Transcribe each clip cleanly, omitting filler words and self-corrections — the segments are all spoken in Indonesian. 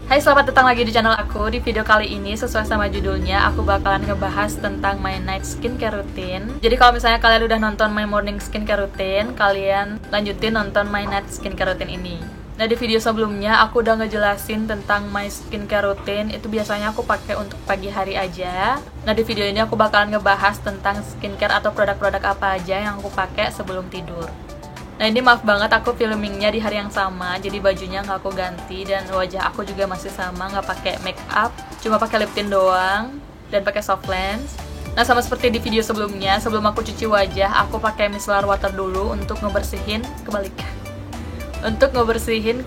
Hai, selamat datang lagi di channel aku. Di video kali ini, sesuai sama judulnya, aku bakalan ngebahas tentang my night skincare routine. Jadi kalau misalnya kalian udah nonton my morning skincare routine, kalian lanjutin nonton my night skincare routine ini. Nah, di video sebelumnya aku udah ngejelasin tentang my skincare routine. Itu biasanya aku pakai untuk pagi hari aja. Nah, di video ini aku bakalan ngebahas tentang skincare atau produk-produk apa aja yang aku pakai sebelum tidur. Nah, ini maaf banget aku filmingnya di hari yang sama, jadi bajunya nggak aku ganti dan wajah aku juga masih sama, nggak pakai make up, cuma pakai lip tint doang dan pakai soft lens. Nah, sama seperti di video sebelumnya, sebelum aku cuci wajah, aku pakai micellar water dulu untuk ngebersihin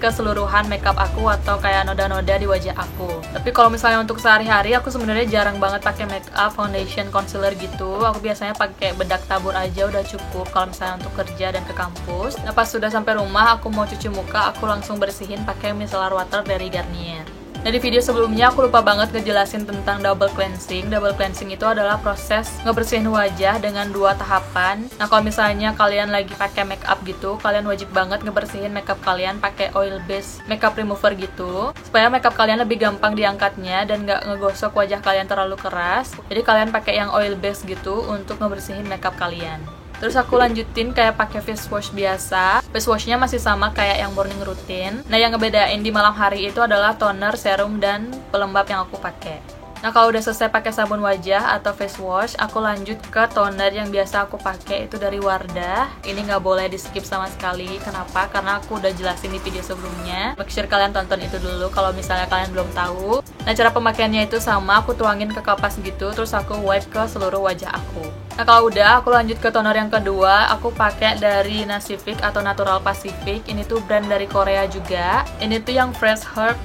keseluruhan makeup aku atau kayak noda-noda di wajah aku. Tapi kalau misalnya untuk sehari-hari, aku sebenarnya jarang banget pakai makeup, foundation, concealer gitu. Aku biasanya pakai bedak tabur aja udah cukup kalau misalnya untuk kerja dan ke kampus. Nah, pas sudah sampai rumah, aku mau cuci muka, aku langsung bersihin pakai micellar water dari Garnier. Nah, di video sebelumnya aku lupa banget ngejelasin tentang double cleansing. Double cleansing itu adalah proses ngebersihin wajah dengan 2 tahapan. Nah, kalau misalnya kalian lagi pakai makeup gitu, kalian wajib banget ngebersihin makeup kalian pakai oil based makeup remover gitu, supaya makeup kalian lebih gampang diangkatnya dan nggak ngegosok wajah kalian terlalu keras. Jadi kalian pakai yang oil based gitu untuk ngebersihin makeup kalian. Terus aku lanjutin kayak pakai face wash biasa. Face washnya masih sama kayak yang morning routine. Nah, yang ngebedain di malam hari itu adalah toner, serum, dan pelembab yang aku pakai. Nah, kalau udah selesai pakai sabun wajah atau face wash, aku lanjut ke toner yang biasa aku pakai, itu dari Wardah. Ini nggak boleh di skip sama sekali. Kenapa? Karena aku udah jelasin di video sebelumnya. Make sure kalian tonton itu dulu kalau misalnya kalian belum tahu. Nah, cara pemakaiannya itu sama, aku tuangin ke kapas gitu, terus aku wipe ke seluruh wajah aku. Nah, kalau udah, aku lanjut ke toner yang kedua. Aku pakai dari Nasific atau Natural Pacific. Ini tuh brand dari Korea juga. Ini tuh yang Fresh Herb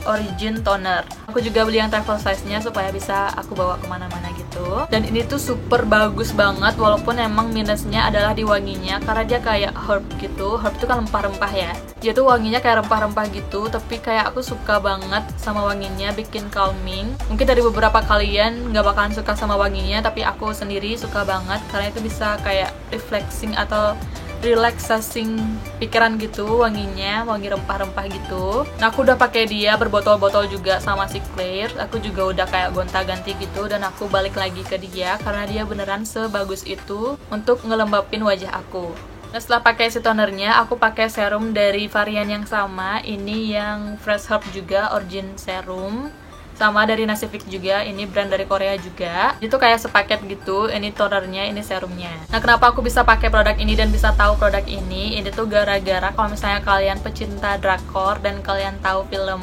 Origin Toner. Aku juga beli yang travel size-nya supaya bisa aku bawa kemana-mana gitu. Dan ini tuh super bagus banget, walaupun emang minusnya adalah di wanginya, karena dia kayak herb gitu. Herb tuh kan rempah-rempah ya. Dia tuh wanginya kayak rempah-rempah gitu, tapi kayak aku suka banget sama wanginya, bikin calming. Mungkin dari beberapa kalian nggak bakalan suka sama wanginya, tapi aku sendiri suka banget karena itu bisa kayak refreshing atau relaxing pikiran gitu, wanginya, wangi rempah-rempah gitu. Nah, aku udah pakai dia berbotol-botol juga sama si Claire. Aku juga udah kayak gonta-ganti gitu dan aku balik lagi ke dia karena dia beneran sebagus itu untuk ngelembapin wajah aku. Nah, setelah pakai si tonernya, aku pakai serum dari varian yang sama. Ini yang Fresh Herb juga, Origin Serum. Sama dari Nasific juga, ini brand dari Korea juga. Itu kayak sepaket gitu, ini tonernya, ini serumnya. Nah, kenapa aku bisa pakai produk ini dan bisa tahu produk ini? Ini tuh gara-gara kalau misalnya kalian pecinta drakor dan kalian tahu film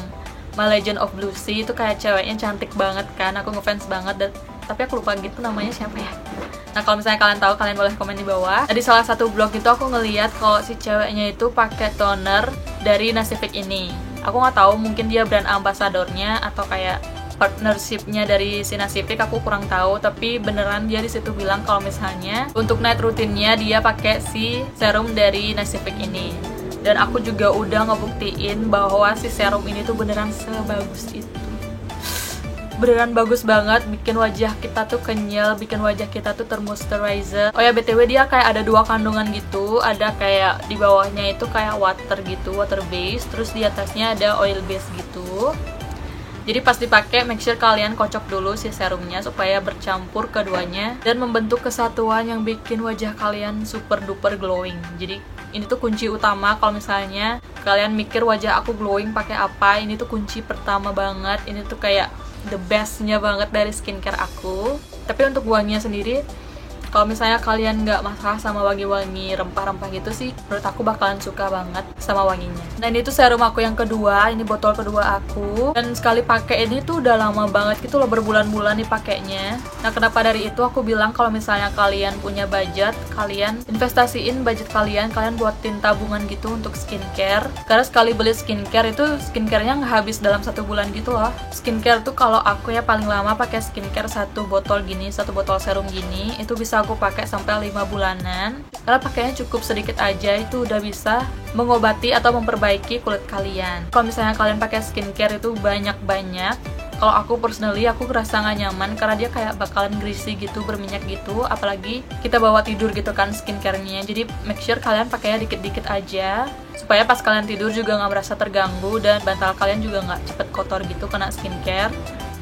My Legend of Blue Sea, itu kayak ceweknya cantik banget kan, aku ngefans banget. Tapi aku lupa gitu namanya siapa ya. Nah, kalau misalnya kalian tahu, kalian boleh komen di bawah. Nah, di salah satu blog itu aku ngeliat kalau si ceweknya itu pakai toner dari Nasific ini. Aku nggak tahu, mungkin dia brand ambasadornya atau kayak partnershipnya dari si Nasific, aku kurang tahu. Tapi beneran dia di situ bilang kalau misalnya untuk night rutinnya dia pakai si serum dari Nasific ini. Dan aku juga udah ngebuktiin bahwa si serum ini tuh beneran sebagus itu. Beneran bagus banget, bikin wajah kita tuh kenyal, bikin wajah kita tuh termoisturizer. Oh ya, BTW dia kayak ada 2 kandungan gitu. Ada kayak di bawahnya itu kayak water gitu, water base. Terus di atasnya ada oil base gitu. Jadi pas dipakai, make sure kalian kocok dulu si serumnya supaya bercampur keduanya dan membentuk kesatuan yang bikin wajah kalian super duper glowing. Jadi ini tuh kunci utama kalau misalnya kalian mikir wajah aku glowing pakai apa. Ini tuh kunci pertama banget. Ini tuh kayak the bestnya banget dari skincare aku. Tapi untuk wanginya sendiri, kalau misalnya kalian nggak masalah sama wangi-wangi rempah-rempah gitu sih, menurut aku bakalan suka banget sama wanginya. Nah, ini tuh serum aku yang kedua, ini botol kedua aku. Dan sekali pakai ini tuh udah lama banget gitu loh, berbulan-bulan dipakainya. Nah, kenapa dari itu aku bilang kalau misalnya kalian punya budget, kalian investasiin budget kalian buatin tabungan gitu untuk skincare. Karena sekali beli skincare itu skincarenya nggak habis dalam 1 bulan gitu loh. Skincare tuh kalau aku ya paling lama pakai skincare 1 botol gini, 1 botol serum gini, itu bisa aku pakai sampai 5 bulanan. Karena pakainya cukup sedikit aja, itu udah bisa mengobati atau memperbaiki kulit kalian. Kalau misalnya kalian pakai skincare itu banyak-banyak, kalau aku personally aku ngerasa nggak nyaman karena dia kayak bakalan greasy gitu, berminyak gitu, apalagi kita bawa tidur gitu kan skincare-nya. Jadi make sure kalian pakainya dikit-dikit aja supaya pas kalian tidur juga nggak merasa terganggu dan bantal kalian juga nggak cepet kotor gitu kena skincare.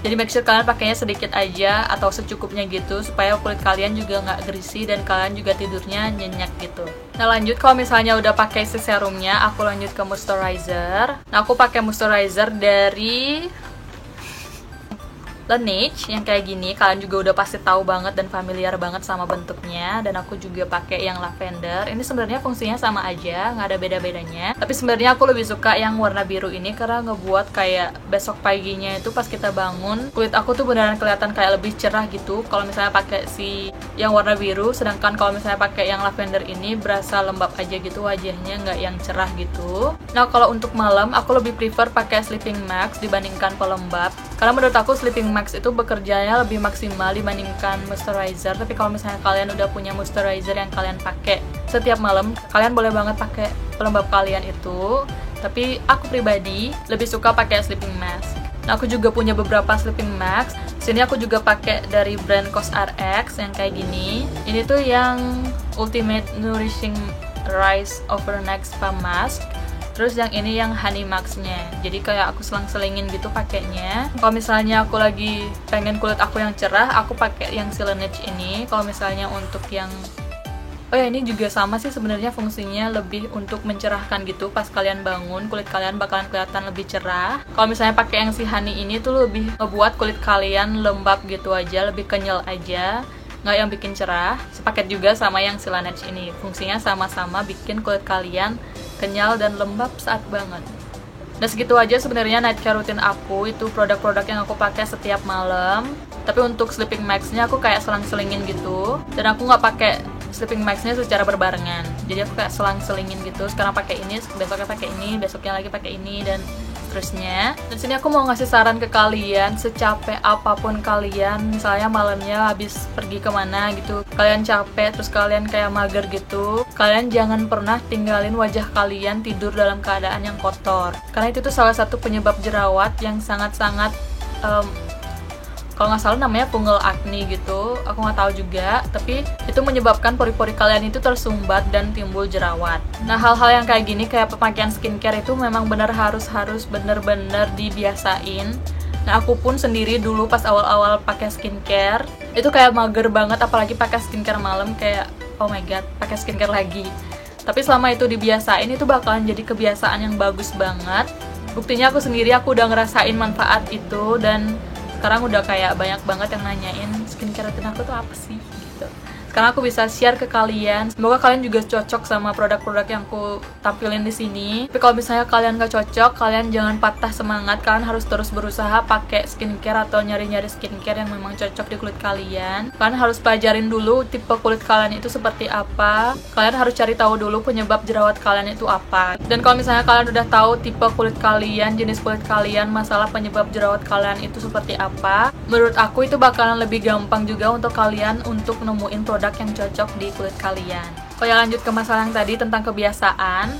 Jadi make sure kalian pakainya sedikit aja atau secukupnya gitu supaya kulit kalian juga nggak greasy dan kalian juga tidurnya nyenyak gitu. Nah lanjut, kalau misalnya udah pakai si serumnya, aku lanjut ke moisturizer. Nah aku pakai moisturizer dari Laneige yang kayak gini. Kalian juga udah pasti tahu banget dan familiar banget sama bentuknya. Dan aku juga pakai yang lavender. Ini sebenarnya fungsinya sama aja, nggak ada beda-bedanya. Tapi sebenarnya aku lebih suka yang warna biru ini karena ngebuat kayak besok paginya itu pas kita bangun, kulit aku tuh beneran kelihatan kayak lebih cerah gitu kalau misalnya pakai si yang warna biru. Sedangkan kalau misalnya pakai yang lavender ini berasa lembab aja gitu wajahnya, nggak yang cerah gitu. Nah kalau untuk malam aku lebih prefer pakai sleeping mask dibandingkan pelembab. Karena menurut aku sleeping mask itu bekerjanya lebih maksimal dibandingkan moisturizer. Tapi kalau misalnya kalian udah punya moisturizer yang kalian pakai setiap malam, kalian boleh banget pakai pelembab kalian itu. Tapi aku pribadi lebih suka pakai sleeping mask. Nah, aku juga punya beberapa sleeping mask. Sini aku juga pakai dari brand COSRX yang kayak gini. Ini tuh yang Ultimate Nourishing Rice Overnight Spa Mask. Terus yang ini yang Honey Max-nya. Jadi kayak aku selang-selingin gitu pakainya. Kalau misalnya aku lagi pengen kulit aku yang cerah, aku pakai yang si Laneige ini. Kalau misalnya untuk yang oh ya, ini juga sama sih sebenarnya, fungsinya lebih untuk mencerahkan gitu. Pas kalian bangun, kulit kalian bakalan kelihatan lebih cerah. Kalau misalnya pakai yang si Honey ini tuh lebih ngebuat kulit kalian lembab gitu aja, lebih kenyal aja, nggak yang bikin cerah. Sepaket juga sama yang si Laneige ini. Fungsinya sama-sama bikin kulit kalian kenyal dan lembab saat banget. Nah segitu aja sebenarnya night care rutin aku, itu produk-produk yang aku pakai setiap malam. Tapi untuk sleeping mask-nya aku kayak selang-selingin gitu. Dan aku nggak pakai sleeping mask-nya secara berbarengan. Jadi aku kayak selang-selingin gitu. Sekarang pakai ini, besoknya pakai ini, besoknya lagi pakai ini, dan seterusnya. Dan sini aku mau ngasih saran ke kalian, secapek apapun kalian, misalnya malamnya habis pergi kemana gitu, kalian capek terus kalian kayak mager gitu, kalian jangan pernah tinggalin wajah kalian tidur dalam keadaan yang kotor. Karena itu tuh salah satu penyebab jerawat yang sangat-sangat kalau nggak salah namanya fungal acne gitu, aku nggak tahu juga, tapi itu menyebabkan pori-pori kalian itu tersumbat dan timbul jerawat. Nah hal-hal yang kayak gini, kayak pemakaian skincare itu memang benar harus bener-bener dibiasain. Nah aku pun sendiri dulu pas awal-awal pakai skincare itu kayak mager banget, apalagi pakai skincare malam, kayak oh my god pakai skincare lagi. Tapi selama itu dibiasain, itu bakalan jadi kebiasaan yang bagus banget. Buktinya aku sendiri, aku udah ngerasain manfaat itu, dan sekarang udah kayak banyak banget yang nanyain skincare rutin aku tuh apa sih gitu. Sekarang aku bisa share ke kalian. Semoga kalian juga cocok sama produk-produk yang aku tampilin di sini. Tapi kalau misalnya kalian gak cocok, kalian jangan patah semangat. Kalian harus terus berusaha pakai skincare atau nyari-nyari skincare yang memang cocok di kulit kalian. Kalian harus pelajarin dulu tipe kulit kalian itu seperti apa. Kalian harus cari tahu dulu penyebab jerawat kalian itu apa. Dan kalau misalnya kalian udah tahu tipe kulit kalian, jenis kulit kalian, masalah penyebab jerawat kalian itu seperti apa, menurut aku itu bakalan lebih gampang juga untuk kalian untuk nemuin produk yang cocok di kulit kalian. Kalau lanjut ke masalah yang tadi tentang kebiasaan,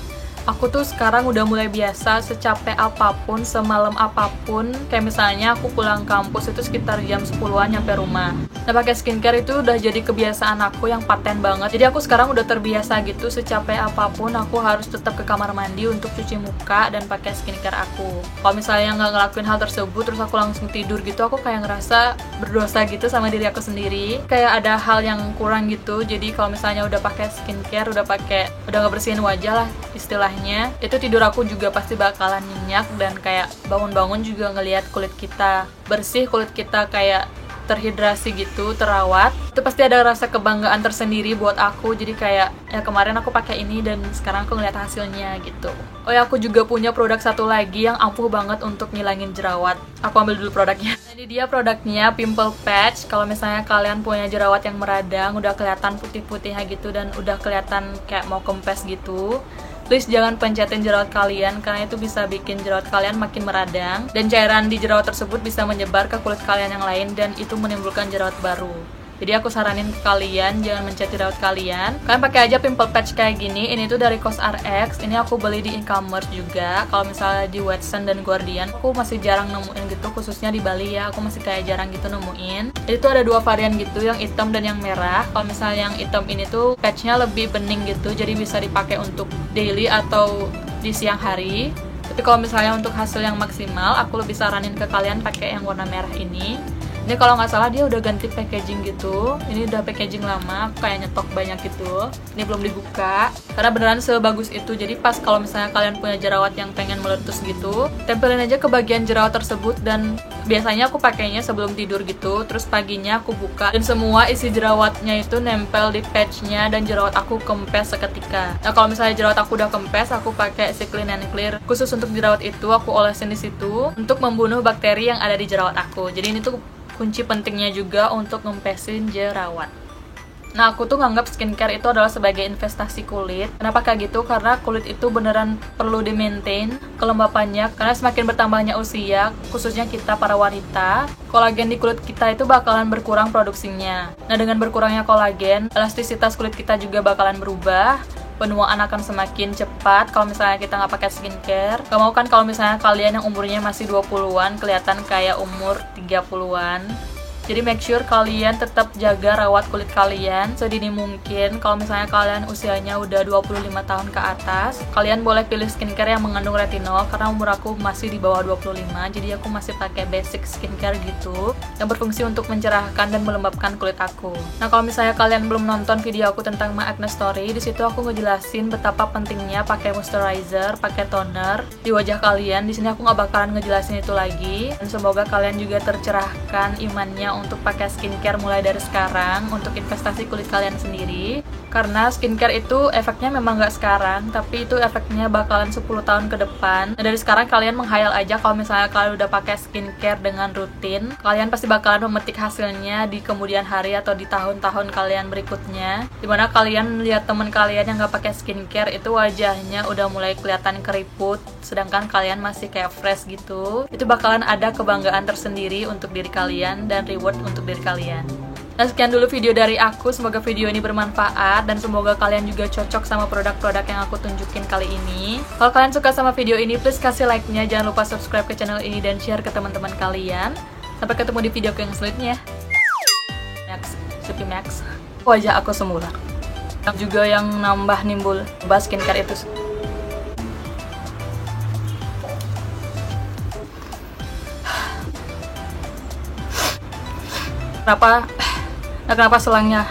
aku tuh sekarang udah mulai biasa secapek apapun, semalam apapun. Kayak misalnya aku pulang kampus itu sekitar jam 10-an nyampe rumah. Nah pakai skincare itu udah jadi kebiasaan aku yang paten banget. Jadi aku sekarang udah terbiasa gitu, secapek apapun aku harus tetap ke kamar mandi untuk cuci muka dan pakai skincare aku. Kalau misalnya nggak ngelakuin hal tersebut terus aku langsung tidur gitu, aku kayak ngerasa berdosa gitu sama diri aku sendiri. Kayak ada hal yang kurang gitu. Jadi kalau misalnya udah pakai skincare, udah ngebersihin wajah lah istilahnya, itu tidur aku juga pasti bakalan nyenyak, dan kayak bangun-bangun juga ngelihat kulit kita bersih, kulit kita kayak terhidrasi gitu, terawat. Itu pasti ada rasa kebanggaan tersendiri buat aku. Jadi kayak ya kemarin aku pakai ini dan sekarang aku ngeliat hasilnya gitu. Oh ya, aku juga punya produk satu lagi yang ampuh banget untuk ngilangin jerawat. Aku ambil dulu produknya. Ini dia produknya, Pimple Patch. Kalau misalnya kalian punya jerawat yang meradang, udah kelihatan putih-putihnya gitu dan udah kelihatan kayak mau kempes gitu, please jangan pencetin jerawat kalian, karena itu bisa bikin jerawat kalian makin meradang, dan cairan di jerawat tersebut bisa menyebar ke kulit kalian yang lain dan itu menimbulkan jerawat baru. Jadi aku saranin ke kalian jangan mencet jerawat kalian. Kalian pakai aja pimple patch kayak gini. Ini tuh dari COSRX. Ini aku beli di e-commerce juga. Kalau misalnya di Watson dan Guardian, aku masih jarang nemuin gitu, khususnya di Bali ya. Aku masih kayak jarang gitu nemuin. Jadi tuh ada dua varian gitu, yang hitam dan yang merah. Kalau misalnya yang hitam ini tuh patchnya lebih bening gitu, jadi bisa dipakai untuk daily atau di siang hari. Tapi kalau misalnya untuk hasil yang maksimal, aku lebih saranin ke kalian pakai yang warna merah ini. Ini kalau nggak salah dia udah ganti packaging gitu. Ini udah packaging lama, kayak nyetok banyak gitu. Ini belum dibuka, karena beneran sebagus itu. Jadi pas kalau misalnya kalian punya jerawat yang pengen meletus gitu, tempelin aja ke bagian jerawat tersebut. Dan biasanya aku pakainya sebelum tidur gitu. Terus paginya aku buka, dan semua isi jerawatnya itu nempel di patchnya, dan jerawat aku kempes seketika. Nah kalau misalnya jerawat aku udah kempes, aku pakai si Clean and Clear khusus untuk jerawat itu. Aku olesin di situ untuk membunuh bakteri yang ada di jerawat aku. Jadi ini tuh kunci pentingnya juga untuk ngempesin jerawat. Nah, aku tuh nganggap skincare itu adalah sebagai investasi kulit. Kenapa kayak gitu? Karena kulit itu beneran perlu di-maintain kelembapannya. Karena semakin bertambahnya usia, khususnya kita para wanita, kolagen di kulit kita itu bakalan berkurang produksinya. Nah, dengan berkurangnya kolagen, elastisitas kulit kita juga bakalan berubah. Penuaan akan semakin cepat kalau misalnya kita nggak pakai skincare. Gak mau kan kalau misalnya kalian yang umurnya masih 20-an kelihatan kayak umur 30-an. Jadi make sure kalian tetap jaga rawat kulit kalian sedini mungkin. Kalau misalnya kalian usianya udah 25 tahun ke atas, kalian boleh pilih skincare yang mengandung retinol. Karena umur aku masih di bawah 25, jadi aku masih pakai basic skincare gitu, yang berfungsi untuk mencerahkan dan melembabkan kulit aku. Nah kalau misalnya kalian belum nonton video aku tentang My Acne Story, di situ aku ngejelasin betapa pentingnya pakai moisturizer, pakai toner di wajah kalian. Di sini aku nggak bakalan ngejelasin itu lagi. Dan semoga kalian juga tercerahkan imannya untuk pakai skincare mulai dari sekarang untuk investasi kulit kalian sendiri. Karena skincare itu efeknya memang nggak sekarang, tapi itu efeknya bakalan 10 tahun ke depan. Nah, dari sekarang kalian menghayal aja kalau misalnya kalian udah pakai skincare dengan rutin, kalian pasti bakalan memetik hasilnya di kemudian hari atau di tahun-tahun kalian berikutnya. Dimana kalian lihat teman kalian yang nggak pakai skincare itu wajahnya udah mulai kelihatan keriput, sedangkan kalian masih kayak fresh gitu. Itu bakalan ada kebanggaan tersendiri untuk diri kalian dan reward untuk diri kalian. Nah sekian dulu video dari aku, semoga video ini bermanfaat dan semoga kalian juga cocok sama produk-produk yang aku tunjukin kali ini. Kalau kalian suka sama video ini, please kasih like-nya, jangan lupa subscribe ke channel ini dan share ke teman-teman kalian. Sampai ketemu di video yang selanjutnya. Max, Suki Max. Wajah aku semula. Juga yang nambah nimbul bahas skincare itu. Kenapa selangnya